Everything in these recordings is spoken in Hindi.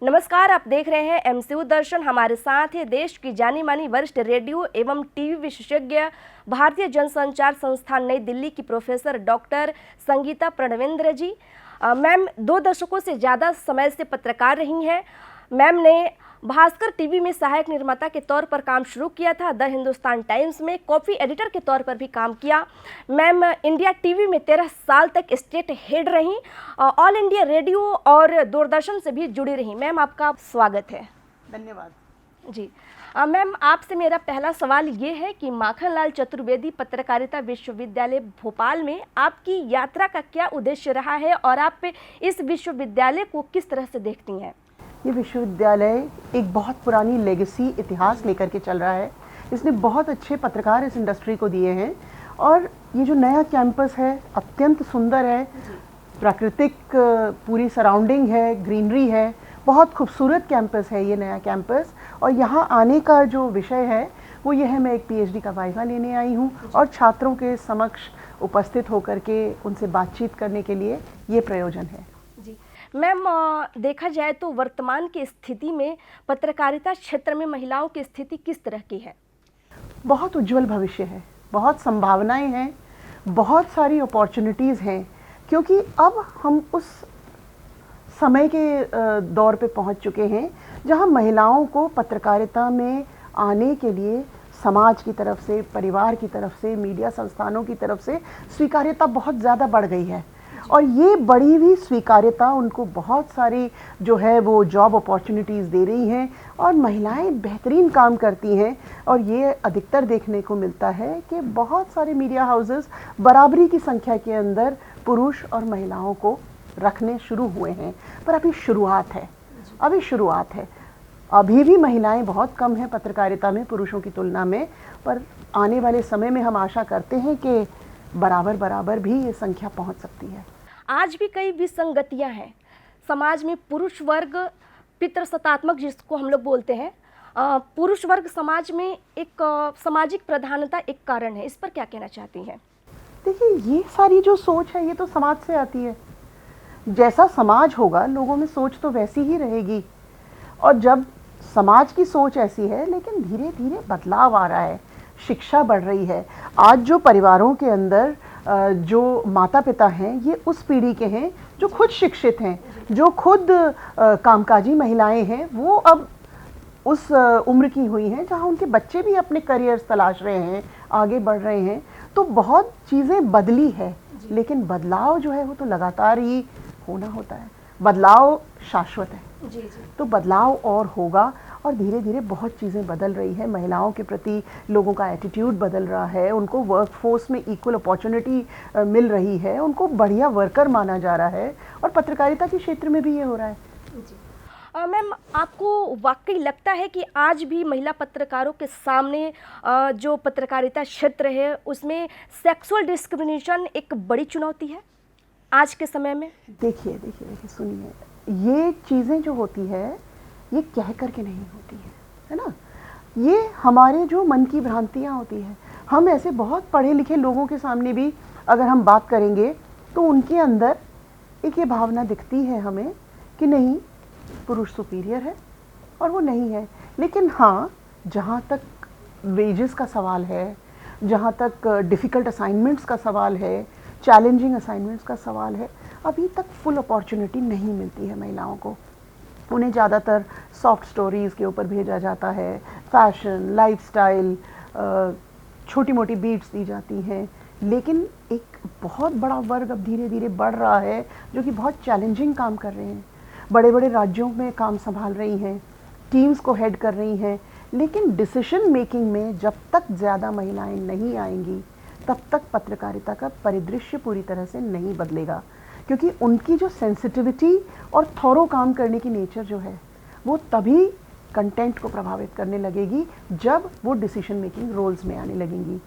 नमस्कार, आप देख रहे हैं एमसीयू दर्शन। हमारे साथ है देश की जानी मानी वरिष्ठ रेडियो एवं टीवी विशेषज्ञ, भारतीय जनसंचार संस्थान नई दिल्ली की प्रोफेसर डॉक्टर संगीता प्रणवेंद्र जी। मैम 2 दशकों से ज़्यादा समय से पत्रकार रही हैं। मैम ने भास्कर टीवी में सहायक निर्माता के तौर पर काम शुरू किया था। द हिंदुस्तान टाइम्स में कॉपी एडिटर के तौर पर भी काम किया। मैम इंडिया टीवी में 13 साल तक स्टेट हेड रहीं। ऑल इंडिया रेडियो और दूरदर्शन से भी जुड़ी रहीं। मैम आपका स्वागत है। धन्यवाद जी। मैम आपसे मेरा पहला सवाल ये है कि माखनलाल चतुर्वेदी पत्रकारिता विश्वविद्यालय भोपाल में आपकी यात्रा का क्या उद्देश्य रहा है और आप इस विश्वविद्यालय को किस तरह से देखती हैं? ये विश्वविद्यालय एक बहुत पुरानी लेगेसी इतिहास लेकर के चल रहा है। इसने बहुत अच्छे पत्रकार इस इंडस्ट्री को दिए हैं और ये जो नया कैंपस है अत्यंत सुंदर है। प्राकृतिक पूरी सराउंडिंग है, ग्रीनरी है, बहुत खूबसूरत कैंपस है ये नया कैंपस। और यहाँ आने का जो विषय है वो ये है, मैं एक पीएचडी का वाइवा लेने आई हूँ और छात्रों के समक्ष उपस्थित होकर के उनसे बातचीत करने के लिए ये प्रयोजन है। जी मैम, देखा जाए तो वर्तमान की स्थिति में पत्रकारिता क्षेत्र में महिलाओं की स्थिति किस तरह की है? बहुत उज्जवल भविष्य है, बहुत संभावनाएं हैं, बहुत सारी अपॉर्चुनिटीज़ हैं, क्योंकि अब हम उस समय के दौर पे पहुंच चुके हैं जहां महिलाओं को पत्रकारिता में आने के लिए समाज की तरफ से, परिवार की तरफ से, मीडिया संस्थानों की तरफ से स्वीकार्यता बहुत ज़्यादा बढ़ गई है। और ये बढ़ी हुई स्वीकार्यता उनको बहुत सारी जो है वो जॉब अपॉर्चुनिटीज़ दे रही हैं और महिलाएं बेहतरीन काम करती हैं। और ये अधिकतर देखने को मिलता है कि बहुत सारे मीडिया हाउसेस बराबरी की संख्या के अंदर पुरुष और महिलाओं को रखने शुरू हुए हैं। पर अभी शुरुआत है, अभी भी महिलाएं बहुत कम हैं पत्रकारिता में पुरुषों की तुलना में। पर आने वाले समय में हम आशा करते हैं कि बराबर भी ये संख्या पहुंच सकती है। आज भी कई विसंगतियां हैं समाज में। पुरुष वर्ग पितृसत्तात्मक जिसको हम लोग बोलते हैं, पुरुष वर्ग समाज में एक सामाजिक प्रधानता एक कारण है। इस पर क्या कहना चाहती हैं? देखिए, ये सारी जो सोच है ये तो समाज से आती है। जैसा समाज होगा लोगों में सोच तो वैसी ही रहेगी। और जब समाज की सोच ऐसी है, लेकिन धीरे धीरे बदलाव आ रहा है, शिक्षा बढ़ रही है। आज जो परिवारों के अंदर जो माता पिता हैं ये उस पीढ़ी के हैं जो खुद शिक्षित हैं, जो खुद कामकाजी महिलाएं हैं। वो अब उस उम्र की हुई हैं जहां उनके बच्चे भी अपने करियर्स तलाश रहे हैं, आगे बढ़ रहे हैं। तो बहुत चीज़ें बदली है, लेकिन बदलाव जो है वो तो लगातार ही होना होता है। बदलाव शाश्वत है। जी। तो बदलाव और होगा और धीरे धीरे बहुत चीज़ें बदल रही है। महिलाओं के प्रति लोगों का एटीट्यूड बदल रहा है, उनको वर्कफोर्स में इक्वल अपॉर्चुनिटी मिल रही है, उनको बढ़िया वर्कर माना जा रहा है। और पत्रकारिता के क्षेत्र में भी ये हो रहा है। जी। मैम, आपको वाकई लगता है कि आज भी महिला पत्रकारों के सामने जो पत्रकारिता क्षेत्र है उसमें सेक्सुअल डिस्क्रिमिनेशन एक बड़ी चुनौती है आज के समय में? देखिए सुनिए, ये चीज़ें जो होती है ये कह करके नहीं होती है ना। ये हमारे जो मन की भ्रांतियाँ होती है। हम ऐसे बहुत पढ़े लिखे लोगों के सामने भी अगर हम बात करेंगे तो उनके अंदर एक ये भावना दिखती है हमें कि नहीं, पुरुष सुपीरियर है और वो नहीं है। लेकिन हाँ, जहाँ तक वेजेस का सवाल है, जहाँ तक डिफ़िकल्ट असाइनमेंट्स का सवाल है, चैलेंजिंग असाइनमेंट्स का सवाल है, अभी तक फुल अपॉर्चुनिटी नहीं मिलती है महिलाओं को। उन्हें ज़्यादातर सॉफ्ट स्टोरीज़ के ऊपर भेजा जाता है, फैशन, लाइफस्टाइल, छोटी मोटी बीट्स दी जाती हैं। लेकिन एक बहुत बड़ा वर्ग अब धीरे धीरे बढ़ रहा है जो कि बहुत चैलेंजिंग काम कर रहे हैं, बड़े बड़े राज्यों में काम संभाल रही हैं, टीम्स को हेड कर रही हैं। लेकिन डिसीजन मेकिंग में जब तक ज़्यादा महिलाएं नहीं आएंगी तब तक पत्रकारिता का परिदृश्य पूरी तरह से नहीं बदलेगा। क्योंकि उनकी जो सेंसिटिविटी और थॉरो काम करने की नेचर जो है वो तभी कंटेंट को प्रभावित करने लगेगी जब वो डिसीजन मेकिंग रोल्स में आने लगेंगी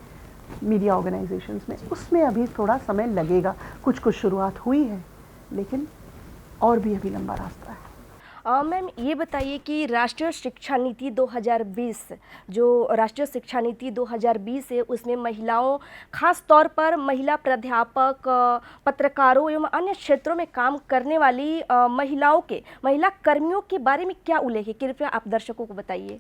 मीडिया ऑर्गेनाइजेशंस में। उसमें अभी थोड़ा समय लगेगा। कुछ शुरुआत हुई है, लेकिन और भी अभी लंबा रास्ता है। मैम ये बताइए कि राष्ट्रीय शिक्षा नीति 2020 जो राष्ट्रीय शिक्षा नीति 2020 है उसमें महिलाओं, खास तौर पर महिला प्राध्यापक, पत्रकारों एवं अन्य क्षेत्रों में काम करने वाली महिला कर्मियों के बारे में क्या उल्लेख है, कृपया आप दर्शकों को बताइए।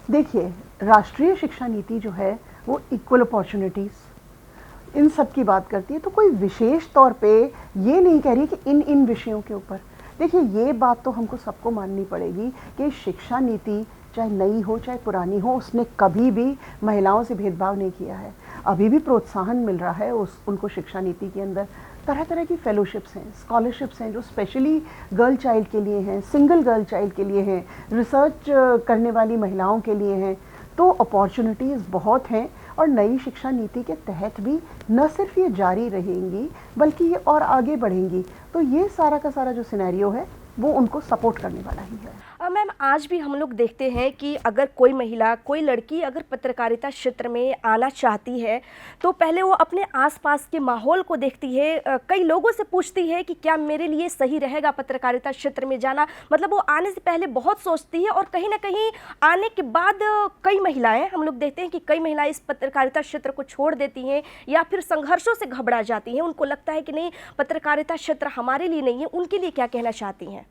देखिए, राष्ट्रीय शिक्षा नीति जो है वो इक्वल अपॉर्चुनिटीज़ इन सब की बात करती है, तो कोई विशेष तौर पे ये नहीं कह रही कि इन विषयों के ऊपर। देखिए, ये बात तो हमको सबको माननी पड़ेगी कि शिक्षा नीति चाहे नई हो चाहे पुरानी हो, उसने कभी भी महिलाओं से भेदभाव नहीं किया है। अभी भी प्रोत्साहन मिल रहा है उनको शिक्षा नीति के अंदर। तरह तरह की फेलोशिप्स हैं, स्कॉलरशिप्स हैं जो स्पेशली गर्ल चाइल्ड के लिए हैं, सिंगल गर्ल चाइल्ड के लिए हैं, रिसर्च करने वाली महिलाओं के लिए हैं। तो अपॉर्चुनिटीज़ बहुत हैं और नई शिक्षा नीति के तहत भी न सिर्फ ये जारी रहेंगी बल्कि ये और आगे बढ़ेंगी। तो ये सारा का सारा जो सिनेरियो है वो उनको सपोर्ट करने वाला ही है। मैम, आज भी हम लोग देखते हैं कि अगर कोई महिला, कोई लड़की अगर पत्रकारिता क्षेत्र में आना चाहती है तो पहले वो अपने आसपास के माहौल को देखती है, कई लोगों से पूछती है कि क्या मेरे लिए सही रहेगा पत्रकारिता क्षेत्र में जाना। मतलब वो आने से पहले बहुत सोचती है और कहीं ना कहीं आने के बाद कई महिलाएं, हम लोग देखते हैं कि कई महिलाएं इस पत्रकारिता क्षेत्र को छोड़ देती हैं या फिर संघर्षों से घबरा जाती हैं। उनको लगता है कि नहीं, पत्रकारिता क्षेत्र हमारे लिए नहीं है। उनके लिए क्या कहना चाहती हैं?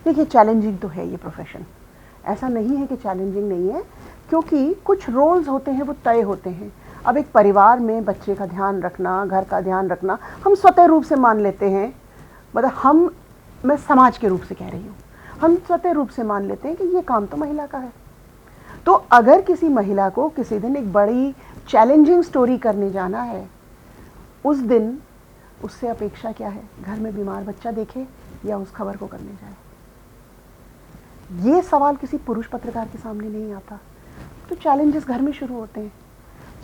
देखिए, चैलेंजिंग तो है ये प्रोफेशन, ऐसा नहीं है कि चैलेंजिंग नहीं है, क्योंकि कुछ रोल्स होते हैं वो तय होते हैं। अब एक परिवार में बच्चे का ध्यान रखना, घर का ध्यान रखना हम स्वतः रूप से मान लेते हैं। मतलब मैं समाज के रूप से कह रही हूँ, हम स्वतः रूप से मान लेते हैं कि ये काम तो महिला का है। तो अगर किसी महिला को किसी दिन एक बड़ी चैलेंजिंग स्टोरी करने जाना है, उस दिन उससे अपेक्षा क्या है? घर में बीमार बच्चा देखे या उस खबर को करने जाए? ये सवाल किसी पुरुष पत्रकार के सामने नहीं आता। तो चैलेंजेस घर में शुरू होते हैं,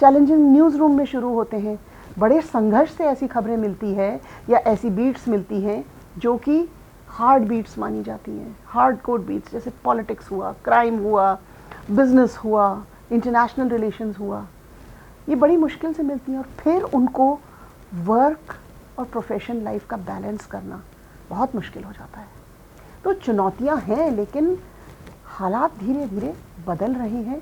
चैलेंजेस न्यूज़ रूम में शुरू होते हैं। बड़े संघर्ष से ऐसी खबरें मिलती है या ऐसी बीट्स मिलती हैं जो कि हार्ड बीट्स मानी जाती हैं, हार्ड कोर बीट्स, जैसे पॉलिटिक्स हुआ, क्राइम हुआ, बिजनेस हुआ, इंटरनेशनल रिलेशंस हुआ। ये बड़ी मुश्किल से मिलती हैं और फिर उनको वर्क और प्रोफेशन लाइफ का बैलेंस करना बहुत मुश्किल हो जाता है। तो चुनौतियां हैं, लेकिन हालात धीरे धीरे बदल रहे हैं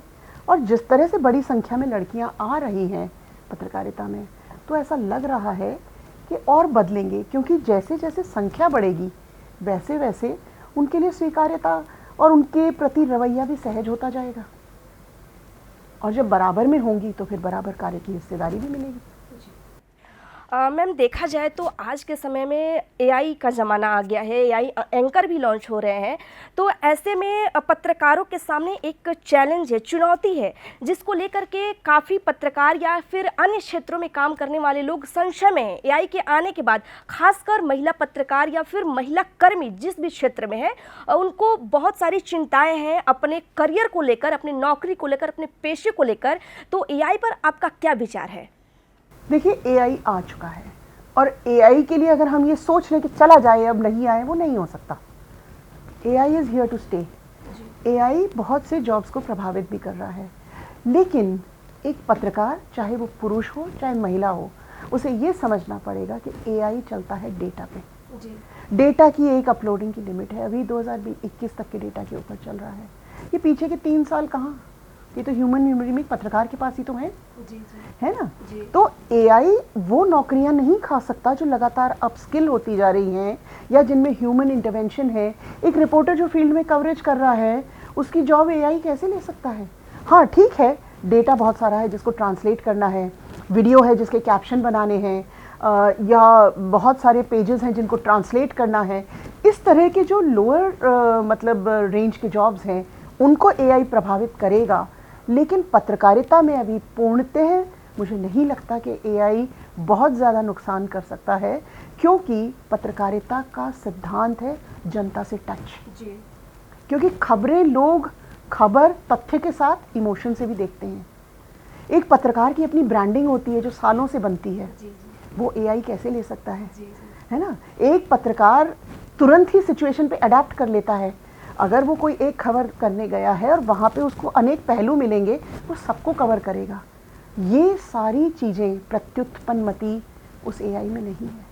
और जिस तरह से बड़ी संख्या में लड़कियां आ रही हैं पत्रकारिता में, तो ऐसा लग रहा है कि और बदलेंगे, क्योंकि जैसे जैसे संख्या बढ़ेगी वैसे वैसे उनके लिए स्वीकार्यता और उनके प्रति रवैया भी सहज होता जाएगा। और जब बराबर में होंगी तो फिर बराबर कार्य की हिस्सेदारी भी मिलेगी। मैम, देखा जाए तो आज के समय में एआई का ज़माना आ गया है, एआई एंकर भी लॉन्च हो रहे हैं। तो ऐसे में पत्रकारों के सामने एक चैलेंज है, चुनौती है, जिसको लेकर के काफ़ी पत्रकार या फिर अन्य क्षेत्रों में काम करने वाले लोग संशय में हैं। एआई के आने के बाद खासकर महिला पत्रकार या फिर महिला कर्मी जिस भी क्षेत्र में है, उनको बहुत सारी चिंताएँ हैं अपने करियर को लेकर, अपनी नौकरी को लेकर, अपने पेशे को लेकर। तो एआई पर आपका क्या विचार है? देखिए, एआई आ चुका है और एआई के लिए अगर हम ये सोच लें कि चला जाए अब नहीं आए, वो नहीं हो सकता। AI is here to stay. AI बहुत से जॉब्स को प्रभावित भी कर रहा है, लेकिन एक पत्रकार, चाहे वो पुरुष हो चाहे महिला हो, उसे ये समझना पड़ेगा कि एआई चलता है डेटा पे। डेटा की एक अपलोडिंग की लिमिट है। अभी 2021 तक के डेटा के ऊपर चल रहा है। ये पीछे के 3 साल कहाँ? ये तो ह्यूमन मेमोरी में पत्रकार के पास ही तो है, है ना? तो एआई वो नौकरियां नहीं खा सकता जो लगातार अपस्किल होती जा रही हैं या जिनमें ह्यूमन इंटरवेंशन है। एक रिपोर्टर जो फील्ड में कवरेज कर रहा है, उसकी जॉब एआई कैसे ले सकता है? हाँ, ठीक है, डेटा बहुत सारा है जिसको ट्रांसलेट करना है, वीडियो है जिसके कैप्शन बनाने हैं, या बहुत सारे पेजेस हैं जिनको ट्रांसलेट करना है। इस तरह के जो लोअर मतलब रेंज के जॉब्स हैं उनको एआई प्रभावित करेगा, लेकिन पत्रकारिता में अभी पूर्णतः मुझे नहीं लगता कि एआई बहुत ज़्यादा नुकसान कर सकता है, क्योंकि पत्रकारिता का सिद्धांत है जनता से टच। क्योंकि खबरें लोग खबर तथ्य के साथ इमोशन से भी देखते हैं। एक पत्रकार की अपनी ब्रांडिंग होती है जो सालों से बनती है, वो एआई कैसे ले सकता है ना? एक पत्रकार तुरंत ही सिचुएशन पे अडेप्ट कर लेता है। अगर वो कोई एक खबर करने गया है और वहाँ पे उसको अनेक पहलू मिलेंगे, वो सबको कवर करेगा। ये सारी चीज़ें प्रत्युत्पन्नमति उस एआई में नहीं है।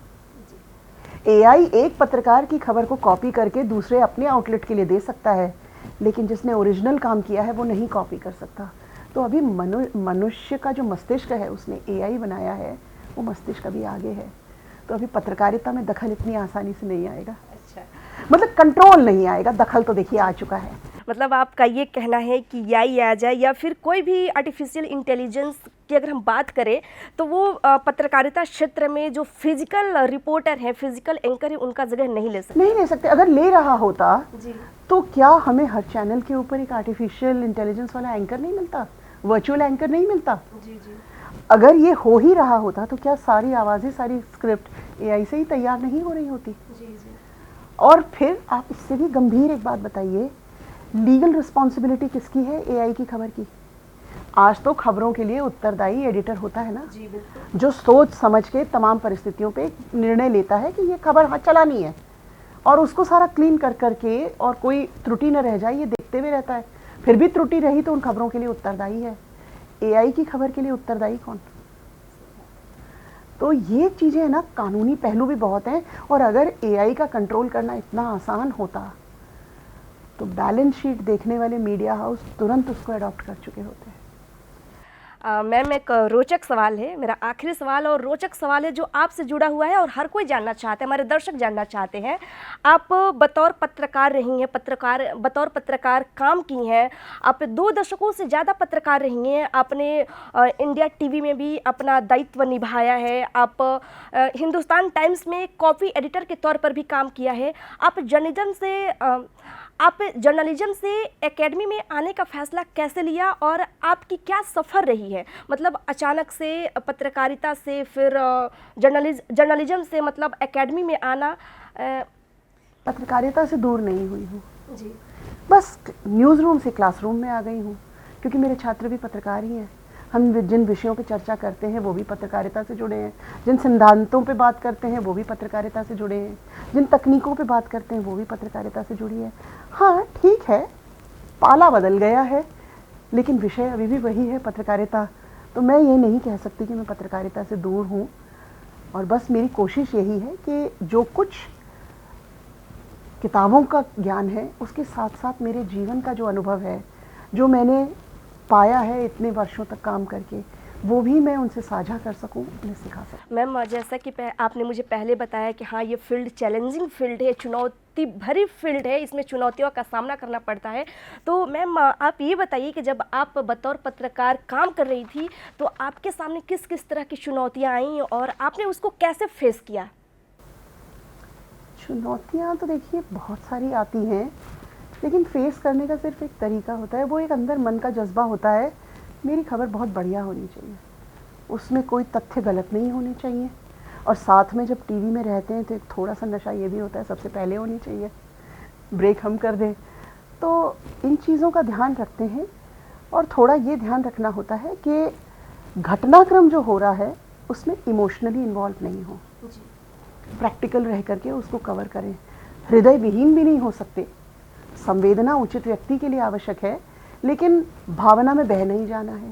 एआई एक पत्रकार की खबर को कॉपी करके दूसरे अपने आउटलेट के लिए दे सकता है, लेकिन जिसने ओरिजिनल काम किया है वो नहीं कॉपी कर सकता। तो अभी मनुष्य का जो मस्तिष्क है उसने एआई बनाया है, वो मस्तिष्क अभी आगे है। तो अभी पत्रकारिता में दखल इतनी आसानी से नहीं आएगा। अच्छा, मतलब कंट्रोल नहीं आएगा, दखल तो देखिए आ चुका है। मतलब आपका ये कहना है कि एआई आ जाए या फिर कोई भी आर्टिफिशियल इंटेलिजेंस की अगर हम बात करें तो वो पत्रकारिता क्षेत्र में जो फिजिकल रिपोर्टर हैं, फिजिकल एंकर है, उनका जगह नहीं ले सकते। नहीं ले सकते। अगर ले रहा होता जी, तो क्या हमें हर चैनल के ऊपर एक आर्टिफिशियल इंटेलिजेंस वाला एंकर नहीं मिलता, वर्चुअल एंकर नहीं मिलता? जी जी, अगर ये हो ही रहा होता तो क्या सारी आवाज़ें, सारी स्क्रिप्ट एआई से ही तैयार नहीं हो रही होती? जी जी, और फिर आप इससे भी गंभीर एक बात बताइए, लीगल रिस्पॉन्सिबिलिटी किसकी है एआई की खबर की? आज तो खबरों के लिए उत्तरदायी एडिटर होता है ना, जी बिल्कुल, जो सोच समझ के तमाम परिस्थितियों पे निर्णय लेता है कि ये खबर हाँ चलानी है, और उसको सारा क्लीन कर करके और कोई त्रुटि न रह जाए ये देखते हुए रहता है। फिर भी त्रुटि रही तो उन खबरों के लिए उत्तरदायी है। एआई की खबर के लिए उत्तरदायी कौन? तो ये चीज़ें है ना, कानूनी पहलू भी बहुत हैं। और अगर एआई का कंट्रोल करना इतना आसान होता तो बैलेंस शीट देखने वाले मीडिया हाउस तुरंत उसको अडॉप्ट कर चुके होते हैं। मैम एक रोचक सवाल है, मेरा आखिरी सवाल और रोचक सवाल है जो आपसे जुड़ा हुआ है और हर कोई जानना चाहता है, हमारे दर्शक जानना चाहते हैं। आप बतौर पत्रकार रही हैं, बतौर पत्रकार काम की हैं, आप 2 दशकों से ज़्यादा पत्रकार रही हैं, आपने इंडिया टीवी में भी अपना दायित्व निभाया है, आप हिंदुस्तान टाइम्स में कॉपी एडिटर के तौर पर भी काम किया है। आप जर्नलिज्म से एकेडमी में आने का फैसला कैसे लिया और आपकी क्या सफ़र रही है? मतलब अचानक से पत्रकारिता से फिर जर्नलिज्म से मतलब एकेडमी में आना। पत्रकारिता से दूर नहीं हुई हूँ जी, बस न्यूज़ रूम से क्लासरूम में आ गई हूँ, क्योंकि मेरे छात्र भी पत्रकार ही हैं। हम जिन विषयों पे चर्चा करते हैं वो भी पत्रकारिता से जुड़े हैं, जिन सिद्धांतों पे बात करते हैं वो भी पत्रकारिता से जुड़े हैं, जिन तकनीकों पे बात करते हैं वो भी पत्रकारिता से जुड़ी है। हाँ ठीक है, पाला बदल गया है, लेकिन विषय अभी भी वही है, पत्रकारिता। तो मैं ये नहीं कह सकती कि मैं पत्रकारिता से दूर हूँ, और बस मेरी कोशिश यही है कि जो कुछ किताबों का ज्ञान है उसके साथ साथ मेरे जीवन का जो अनुभव है, जो मैंने पाया है इतने वर्षों तक काम करके, वो भी मैं उनसे साझा कर सकूं, उन्हें सिखा सकूं। मैम जैसा कि आपने मुझे पहले बताया कि हाँ ये फील्ड चैलेंजिंग फील्ड है, चुनौती भरी फील्ड है, इसमें चुनौतियों का सामना करना पड़ता है। तो मैम आप ये बताइए कि जब आप बतौर पत्रकार काम कर रही थी तो आपके सामने किस किस तरह की चुनौतियाँ आईं और आपने उसको कैसे फेस किया? चुनौतियाँ तो देखिए बहुत सारी आती हैं, लेकिन फेस करने का सिर्फ एक तरीका होता है, वो एक अंदर मन का जज्बा होता है। मेरी खबर बहुत बढ़िया होनी चाहिए, उसमें कोई तथ्य गलत नहीं होने चाहिए, और साथ में जब टीवी में रहते हैं तो एक थोड़ा सा नशा ये भी होता है, सबसे पहले होनी चाहिए, ब्रेक हम कर दें। तो इन चीज़ों का ध्यान रखते हैं, और थोड़ा ये ध्यान रखना होता है कि घटनाक्रम जो हो रहा है उसमें इमोशनली इन्वॉल्व नहीं हो, प्रैक्टिकल रह करके उसको कवर करें। हृदय विहीन भी नहीं हो सकते, संवेदना उचित व्यक्ति के लिए आवश्यक है, लेकिन भावना में बह नहीं जाना है।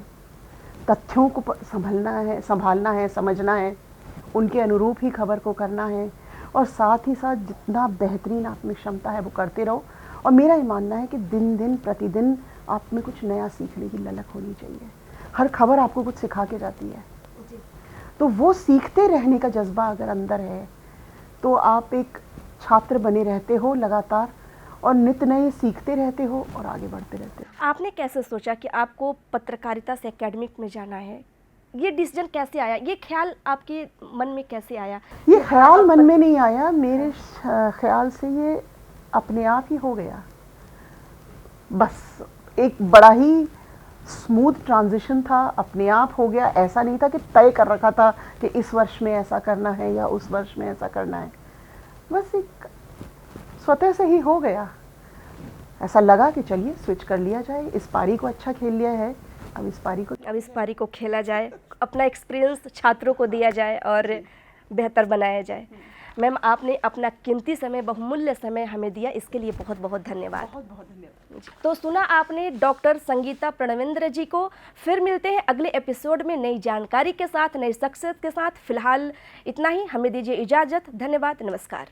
तथ्यों को संभालना है, समझना है, उनके अनुरूप ही खबर को करना है, और साथ ही साथ जितना बेहतरीन आप में क्षमता है वो करते रहो। और मेरा ये मानना है कि दिन दिन प्रतिदिन आप में कुछ नया सीखने की ललक होनी चाहिए। हर खबर आपको कुछ सिखा के जाती है, तो वो सीखते रहने का जज्बा अगर अंदर है तो आप एक छात्र बने रहते हो लगातार, और नित्य नए सीखते रहते हो और आगे बढ़ते रहते हो। आपने कैसे सोचा कि आपको पत्रकारिता से एकेडमिक में जाना है? ये डिसीजन कैसे आया? ये ख्याल आपके मन में कैसे आया? ये ख्याल मन में नहीं आया, मेरे ख्याल से ये अपने आप ही हो गया। बस एक बड़ा ही स्मूथ ट्रांजिशन था, अपने आप हो गया। ऐसा नहीं था कि तय कर रखा था कि इस वर्ष में ऐसा करना है या उस वर्ष में ऐसा करना है, बस एक स्वतः से ही हो गया। ऐसा लगा कि चलिए स्विच कर लिया जाए, इस पारी को अच्छा खेल लिया है, अब इस पारी को खेला जाए, अपना एक्सपीरियंस छात्रों को दिया जाए और बेहतर बनाया जाए। मैम, आपने अपना कीमती समय, बहुमूल्य समय हमें दिया, इसके लिए बहुत बहुत धन्यवाद। बहुत बहुत धन्यवाद। तो सुना आपने डॉक्टर संगीता प्रणवेंद्र जी को। फिर मिलते हैं अगले एपिसोड में नई जानकारी के साथ, नई शख्सियत के साथ। फिलहाल इतना ही, हमें दीजिए इजाज़त। धन्यवाद, नमस्कार।